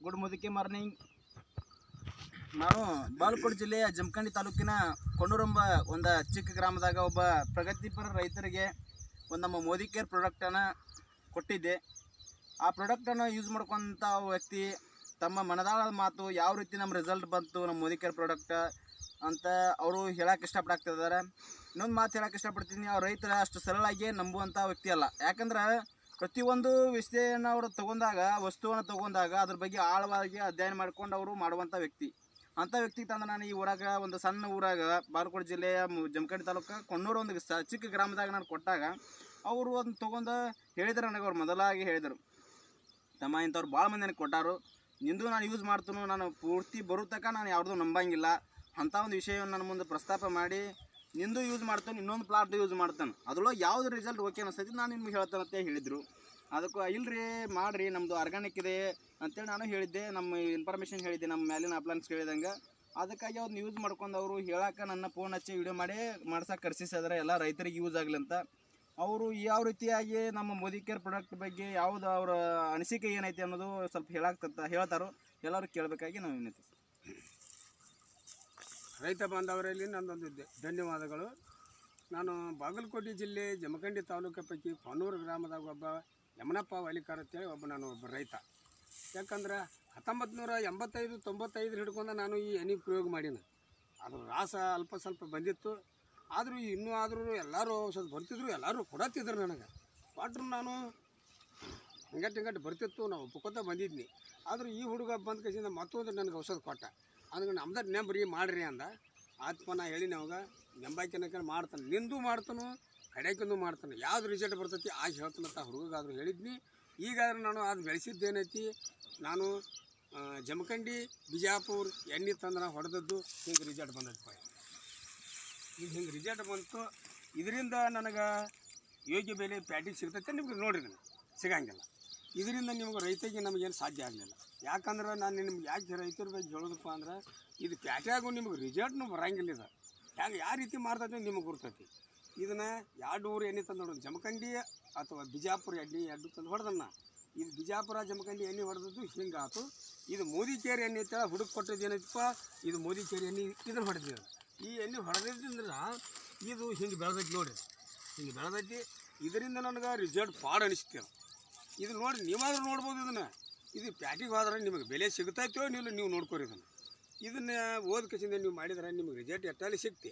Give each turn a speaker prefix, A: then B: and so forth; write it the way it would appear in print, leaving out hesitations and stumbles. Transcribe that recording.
A: Good ಮುದುಕಿ morning. ನಾನು ಬಾಗಲಕೋಟೆ ಜಿಲ್ಲೆಯ ಜಮಖಂಡಿ ತಾಲೂಕಿನ ಕೊಂಡೂರೆಂಬ ಒಂದು ಚಿಕ್ಕ ಗ್ರಾಮದಾಗ ಒಬ್ಬ ಪ್ರಗತಿಪರ ರೈತರಿಗೆ ಒಂದು ನಮ್ಮ ಮೋದಿ ಕೇರ್ ಪ್ರಾಡಕ್ಟನ್ನು ಕೊಟ್ಟಿದ್ದೆ. ಆ ಪ್ರಾಡಕ್ಟನ್ನು ಯೂಸ್ ಮಾಡ್ಕೊಂತ ವ್ಯಕ್ತಿ ತಮ್ಮ ಮನದಾಳದ ಮಾತು ಯಾವ ರೀತಿ ನಮ್ಮ ರಿಸಲ್ಟ್ ಬಂತು ನಮ್ಮ ಮೋದಿ ಕೇರ್ ಪ್ರಾಡಕ್ಟ್ ಅಂತ ಅವರು ಹೇಳಕ್ಕೆ ಇಷ್ಟಪಡ್ತಿದ್ದಾರೆ. ಇನ್ನೊಂದು ಮಾತು ಹೇಳಕ್ಕೆ ಇಷ್ಟಪಡ್ತೀನಿ, ಅವ್ರು ರೈತರ ಅಷ್ಟು ಸರಳಾಗಿ ನಂಬುವಂಥ ವ್ಯಕ್ತಿ ಅಲ್ಲ. ಯಾಕಂದ್ರೆ ಪ್ರತಿಯೊಂದು ವಿಷಯನ ಅವರು ವಸ್ತುವನ್ನು ತಗೊಂಡಾಗ ಅದ್ರ ಬಗ್ಗೆ ಆಳವಾಗಿ ಅಧ್ಯಯನ ಮಾಡ್ಕೊಂಡು ಅವರು ಮಾಡುವಂಥ ವ್ಯಕ್ತಿ. ಅಂಥ ವ್ಯಕ್ತಿ ತಂದು ನಾನು ಈ ಊರಾಗ ಒಂದು ಸಣ್ಣ ಊರಾಗ ಬಾಗಲಕೋಟೆ ಜಿಲ್ಲೆಯ ಜಮಖಂಡಿ ತಾಲೂಕು ಕೊಂಡೂರು ಒಂದು ಚಿಕ್ಕ ಗ್ರಾಮದಾಗ ನಾನು ಕೊಟ್ಟಾಗ ಅವರು ಅದನ್ನು ತೊಗೊಂಡು ಹೇಳಿದ್ರು. ನನಗೆ ಅವ್ರು ಮೊದಲಾಗಿ ಹೇಳಿದರು, ತಮ್ಮ ಇಂಥವ್ರು ಭಾಳ ಮಂದಿ ನನಗೆ ಕೊಟ್ಟಾರು, ನಿಂದು ನಾನು ಯೂಸ್ ಮಾಡ್ತೀನಿ, ನಾನು ಪೂರ್ತಿ ಬರೋ ತನಕ ನಾನು ಯಾವುದೂ ನಂಬಂಗಿಲ್ಲ ಅಂಥ ಒಂದು ವಿಷಯವನ್ನು ನನ್ನ ಮುಂದೆ ಪ್ರಸ್ತಾಪ ಮಾಡಿ ನಿಂದು ಯೂಸ್ ಮಾಡ್ತಾನೆ, ಇನ್ನೊಂದು ಪ್ಲಾಟ್ ಯೂಸ್ ಮಾಡ್ತಾನೆ, ಅದ್ರೊಳಗೆ ಯಾವುದು ರಿಸಲ್ಟ್ ಓಕೆ ಅನಿಸ್ತೈತಿ ನಾನು ನಿಮ್ಗೆ ಹೇಳ್ತಾನೆ ಅಂತ ಹೇಳಿದರು. ಅದಕ್ಕೂ ಇಲ್ಲರಿ ಮಾಡಿರಿ, ನಮ್ಮದು ಆರ್ಗ್ಯಾನಿಕ್ ಇದೆ ಅಂತೇಳಿ ನಾನು ಹೇಳಿದ್ದೆ, ನಮ್ಮ ಇನ್ಫಾರ್ಮೇಷನ್ ಹೇಳಿದ್ದೆ, ನಮ್ಮ ಮೇಲಿನ ಅಪ್ಲೈನ್ಸ್ ಹೇಳಿದಂಗೆ. ಅದಕ್ಕಾಗಿ ಅವ್ರನ್ನ ಯೂಸ್ ಮಾಡ್ಕೊಂಡು ಅವರು ಹೇಳಕ್ಕೆ ನನ್ನ ಫೋನ್ ಹಚ್ಚಿ ವಿಡಿಯೋ ಮಾಡಿ ಮಾಡ್ಸಕ್ಕೆ ಕರ್ಸಿಸಿದ್ರೆ ಎಲ್ಲ ರೈತರಿಗೆ ಯೂಸ್ ಆಗಲಿ ಅಂತ. ಅವರು ಯಾವ ರೀತಿಯಾಗಿ ನಮ್ಮ ಮೋದಿ ಕೇರ್ ಪ್ರಾಡಕ್ಟ್ ಬಗ್ಗೆ ಯಾವುದು ಅವರ ಅನಿಸಿಕೆ ಏನೈತಿ ಅನ್ನೋದು ಸ್ವಲ್ಪ ಹೇಳ್ತಾರೋ ಎಲ್ಲರೂ ಕೇಳಬೇಕಾಗಿ ನಾವು ವಿನಂತಿ.
B: ರೈತ ಬಾಂಧವರಲ್ಲಿ ನನ್ನೊಂದು ಧನ್ಯವಾದಗಳು. ನಾನು ಬಾಗಲಕೋಟೆ ಜಿಲ್ಲೆ ಜಮಖಂಡಿ ತಾಲೂಕು ಪೈಕಿ ಪಾನೂರು ಗ್ರಾಮದಾಗ ಒಬ್ಬ ಯಮನಪ್ಪ ವಾಲಿಕಾರ್ ಅಂತೇಳಿ ಒಬ್ಬ ರೈತ. ಯಾಕಂದ್ರೆ 1985-95 ಹಿಡ್ಕೊಂಡು ನಾನು ಈ ಎಣ್ಣೆ ಪ್ರಯೋಗ ಮಾಡೀನಿ. ಅದು ರಾಸ ಅಲ್ಪ ಸ್ವಲ್ಪ ಬಂದಿತ್ತು, ಆದರೂ ಎಲ್ಲರೂ ಸ್ವಲ್ಪ ಬರ್ತಿದ್ರು, ಎಲ್ಲರೂ ಕೊಡತ್ತಿದ್ರು ನನಗೆ. ಕೊಟ್ಟರು ನಾನು ಹಿಂಗಟ್ಟು ಬರ್ತಿತ್ತು, ನಾವು ಒಪ್ಕೋತ ಬಂದಿದ್ನಿ. ಆದರೂ ಈ ಹುಡುಗ ಬಂದ ಕೈಸಿಂದ ಮತ್ತೊಂದು ನನಗೆ ಔಷಧ ಕೊಟ್ಟ. ಅದಕ್ಕೆ ನಮ್ದು ನೆಂಬ್ರಿ ಮಾಡಿರಿ ಅಂದ. ಆತ್ಮ ನಾ ಹೇಳಿ ಅವಾಗ ನೆಂಬಾಕಿನಕ ಮಾಡ್ತಾನೆ, ನಿಂದು ಮಾಡ್ತಾನು ಕಡೆಕಿಂದು ಮಾಡ್ತಾನೆ, ಯಾವ್ದು ರಿಸಲ್ಟ್ ಬರ್ತೈತಿ ಆಗ ಹೇಳ್ತಾನಂತ ಹುಡುಗಾದ್ರೂ ಹೇಳಿದ್ನಿ. ಈಗಾದ್ರೆ ನಾನು ಅದು ಬೆಳೆಸಿದ್ದೇನೈತಿ, ನಾನು ಜಮಖಂಡಿ ಬಿಜಾಪುರ ಎಣ್ಣೆ ತಂದ್ರೆ ಹೊಡೆದದ್ದು ಹಿಂಗೆ ರಿಸಲ್ಟ್ ಬಂದೈತಿ. ಈಗ ಹಿಂಗೆ ರಿಸಲ್ಟ್ ಬಂತು, ಇದರಿಂದ ನನಗೆ ಯೋಗ್ಯ ಬೆಲೆ ಪ್ಯಾಟಿಗೆ ಸಿಗ್ತೈತೆ ನಿಮ್ಗೆ ನೋಡ್ರಿ, ನನಗೆ ಸಿಗಂಗಿಲ್ಲ. ಇದರಿಂದ ನಿಮ್ಗೆ ರೈತರಿಗೆ ನಮಗೇನು ಸಾಧ್ಯ ಆಗಲಿಲ್ಲ. ಯಾಕಂದ್ರೆ ನಾನು ನಿಮ್ಗೆ ಯಾಕೆ ರೈತರ ಬಗ್ಗೆ ಹೇಳೋದಪ್ಪ ಅಂದ್ರೆ ಇದು ಪ್ಯಾಟ್ಯಾಗೂ ನಿಮ್ಗೆ ರಿಸಲ್ಟ್ನು ಬರಂಗಿಲ್ಲ. ಇದು ಯಾವ ರೀತಿ ಮಾಡ್ತೈತೆ ನಿಮಗೆ ಗುರ್ತೈತಿ. ಇದನ್ನು 2 ಊರು ಎಣ್ಣೆ ತಂದು ಹೊಡೆದು ಜಮಖಂಡಿ ಅಥವಾ ಬಿಜಾಪುರ ಎಣ್ಣೆ 2 ತಂದು ಹೊಡೆದನ್ನ. ಇದು ಬಿಜಾಪುರ ಜಮಖಂಡಿ ಎಣ್ಣೆ ಹೊಡೆದದ್ದು ಹಿಂಗಾತು. ಇದು ಮೋದಿ ಕೇರ್ ಎಣ್ಣೆ ಅಂತ ಹುಡುಕ್ ಕೊಟ್ಟದ್ದು ಏನೈತಪ್ಪ, ಇದು ಮೋದಿ ಕೇರ್ ಎಣ್ಣೆ ಇದನ್ನು ಹೊಡೆದಿದ್ದು. ಈ ಎಣ್ಣೆ ಹೊಡೆದಿದ್ದಂದ್ರೆ ಇದು ಹಿಂಗೆ ಬೆಳೆದೈತಿ ನೋಡಿರಿ, ಹಿಂಗೆ ಬೆಳೆದೈತಿ. ಇದರಿಂದ ನನಗೆ ರಿಸಲ್ಟ್ ಪಾಡ್ ಅನಿಸ್ತೇವೆ. ಇದು ನೋಡಿ ನೀವಾದ್ರೂ ನೋಡ್ಬೋದು. ಇದು ಪ್ಯಾಟಿಗೆ ಹೋದ್ರೆ ನಿಮಗೆ ಬೆಲೆ ಸಿಗ್ತೈತೋ ನೀವು ನೋಡ್ಕೊರಿ. ಇದನ್ನು ಓದ್ ಕಸಿಂದ ನೀವು ಮಾಡಿದ್ರೆ ನಿಮಗೆ ರಿಸಲ್ಟ್ ಎಟ್ಟಲ್ಲಿ ಸಿಗ್ತಿ.